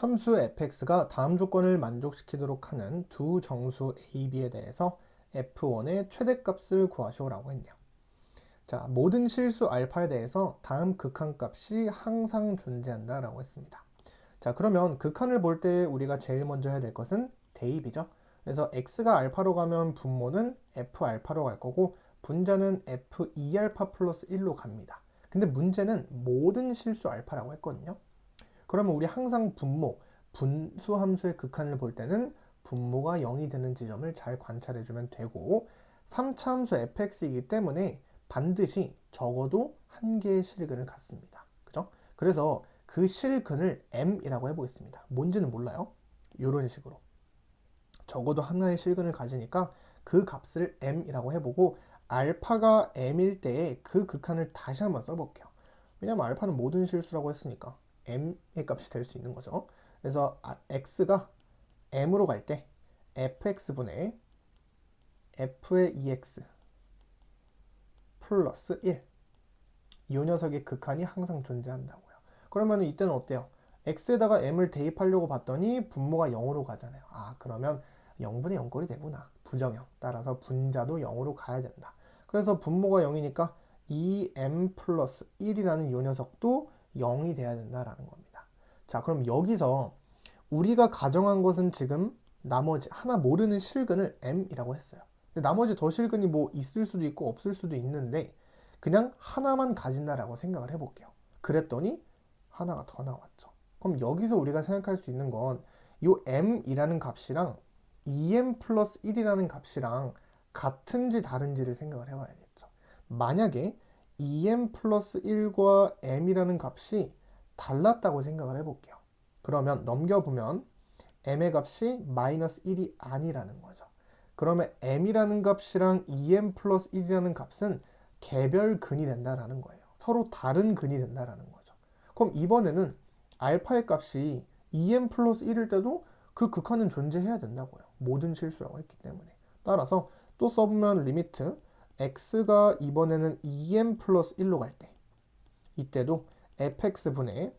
함수 fx가 다음 조건을 만족시키도록 하는 두 정수 a, b에 대해서 f1의 최대값을 구하시오라고 했네요. 자, 모든 실수 알파에 대해서 다음 극한값이 항상 존재한다라고 했습니다. 자, 그러면 극한을 볼 때 우리가 제일 먼저 해야 될 것은 대입이죠. 그래서 x가 알파로 가면 분모는 f 알파로 갈 거고 분자는 f 2알파 플러스 1로 갑니다. 근데 문제는 모든 실수 알파라고 했거든요. 그러면 우리 항상 분수함수의 극한을 볼 때는 분모가 0이 되는 지점을 잘 관찰해주면 되고 3차함수 fx이기 때문에 반드시 적어도 한 개의 실근을 갖습니다. 그죠? 그래서 그 실근을 m이라고 해보겠습니다. 뭔지는 몰라요. 이런 식으로 적어도 하나의 실근을 가지니까 그 값을 m이라고 해보고 알파가 m일 때에 그 극한을 다시 한번 써볼게요. 왜냐면 알파는 모든 실수라고 했으니까 m의 값이 될 수 있는 거죠. 그래서 x가 m으로 갈 때 fx분의 f의 2x 플러스 1 이 녀석의 극한이 항상 존재한다고요. 그러면 이때는 어때요? x에다가 m을 대입하려고 봤더니 분모가 0으로 가잖아요. 아, 그러면 0분의 0꼴이 되구나. 부정형. 따라서 분자도 0으로 가야 된다. 그래서 분모가 0이니까 2m 플러스 1이라는 이 녀석도 0이 돼야 된다라는 겁니다. 자, 그럼 여기서 우리가 가정한 것은 지금 나머지 하나 모르는 실근을 m이라고 했어요. 근데 나머지 더 실근이 뭐 있을 수도 있고 없을 수도 있는데 그냥 하나만 가진다라고 생각을 해볼게요. 그랬더니 하나가 더 나왔죠. 그럼 여기서 우리가 생각할 수 있는 건 이 m이라는 값이랑 2m 플러스 1이라는 값이랑 같은지 다른지를 생각을 해봐야겠죠. 만약에 2m 플러스 1과 m이라는 값이 달랐다고 생각을 해볼게요. 그러면 넘겨보면 m의 값이 마이너스 1이 아니라는 거죠. 그러면 m이라는 값이랑 2m 플러스 1이라는 값은 개별 근이 된다라는 거예요. 서로 다른 근이 된다라는 거죠. 그럼 이번에는 알파의 값이 2m 플러스 1일 때도 그 극한은 존재해야 된다고요. 모든 실수라고 했기 때문에. 따라서 또 써보면 리미트 x가 이번에는 2m 플러스 1로 갈 때 이때도 fx분의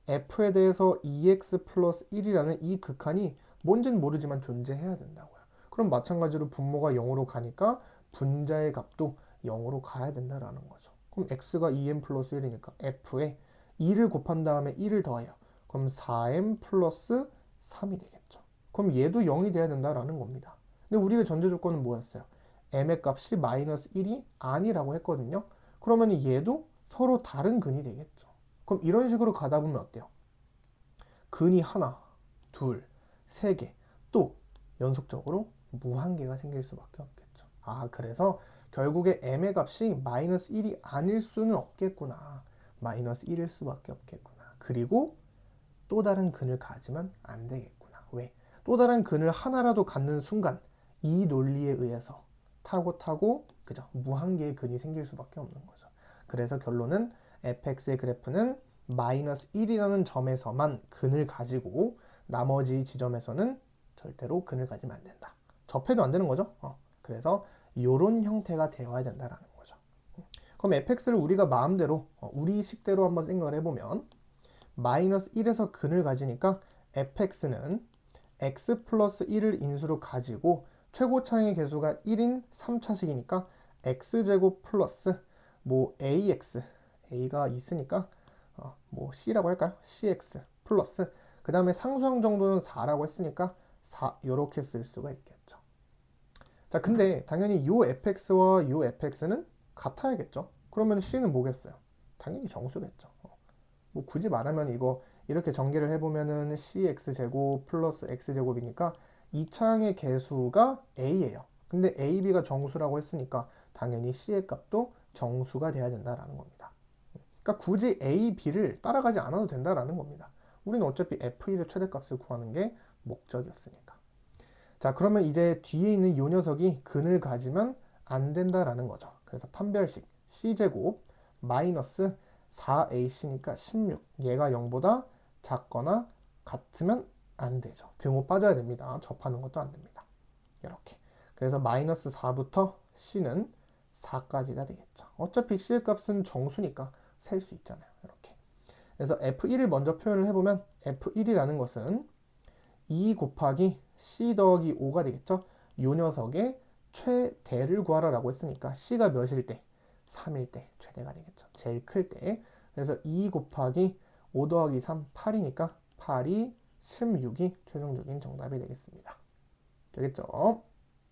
f에 대해서 2x 플러스 1이라는 이 극한이 뭔지는 모르지만 존재해야 된다고요. 그럼 마찬가지로 분모가 0으로 가니까 분자의 값도 0으로 가야 된다라는 거죠. 그럼 x가 2m 플러스 1이니까 f에 2를 곱한 다음에 1을 더해요. 그럼 4m 플러스 3이 되겠죠. 그럼 얘도 0이 돼야 된다라는 겁니다. 근데 우리의 전제 조건은 뭐였어요? m의 값이 마이너스 1이 아니라고 했거든요. 그러면 얘도 서로 다른 근이 되겠죠. 그럼 이런 식으로 가다 보면 어때요? 근이 하나, 둘, 세 개, 또 연속적으로 무한개가 생길 수밖에 없겠죠. 아, 그래서 결국에 m의 값이 마이너스 1이 아닐 수는 없겠구나. 마이너스 1일 수밖에 없겠구나. 그리고 또 다른 근을 가지면 안 되겠구나. 왜? 또 다른 근을 하나라도 갖는 순간 이 논리에 의해서 타고 그죠? 무한개의 근이 생길 수밖에 없는 거죠. 그래서 결론은 fx의 그래프는 마이너스 1이라는 점에서만 근을 가지고 나머지 지점에서는 절대로 근을 가지면 안 된다. 접해도 안 되는 거죠. 그래서 이런 형태가 되어야 된다라는 거죠. 그럼 fx를 우리가 마음대로 우리 식대로 한번 생각을 해보면 마이너스 1에서 근을 가지니까 fx는 x 플러스 1을 인수로 가지고 최고차의 개수가 1인 3차식이니까 x제곱 플러스 뭐 ax a가 있으니까 뭐 c라고 할까요? cx 플러스 그 다음에 상수항 정도는 4라고 했으니까 4 이렇게 쓸 수가 있겠죠. 자, 근데 당연히 요 fx와 요 fx는 같아야겠죠. 그러면 c는 뭐겠어요? 당연히 정수겠죠. 뭐 굳이 말하면 이거 이렇게 전개를 해보면은 cx제곱 플러스 x제곱이니까 이 차항의 개수가 a예요. 근데 a, b가 정수라고 했으니까 당연히 c의 값도 정수가 돼야 된다라는 겁니다. 그러니까 굳이 a, b를 따라가지 않아도 된다라는 겁니다. 우리는 어차피 f1의 최대값을 구하는 게 목적이었으니까. 자, 그러면 이제 뒤에 있는 이 녀석이 근을 가지면 안 된다라는 거죠. 그래서 판별식 c제곱 마이너스 4ac니까 16 얘가 0보다 작거나 같으면 안 되죠. 등호 빠져야 됩니다. 접하는 것도 안 됩니다. 이렇게. 그래서 마이너스 4부터 c는 4까지가 되겠죠. 어차피 c의 값은 정수니까 셀 수 있잖아요. 이렇게. 그래서 F1을 먼저 표현을 해보면 F1이라는 것은 2 곱하기 C 더하기 5가 되겠죠. 이 녀석의 최대를 구하라라고 했으니까 C가 몇일 때? 3일 때 최대가 되겠죠. 제일 클 때. 그래서 2 곱하기 5 더하기 3, 8이니까 8이 16이 최종적인 정답이 되겠습니다. 되겠죠?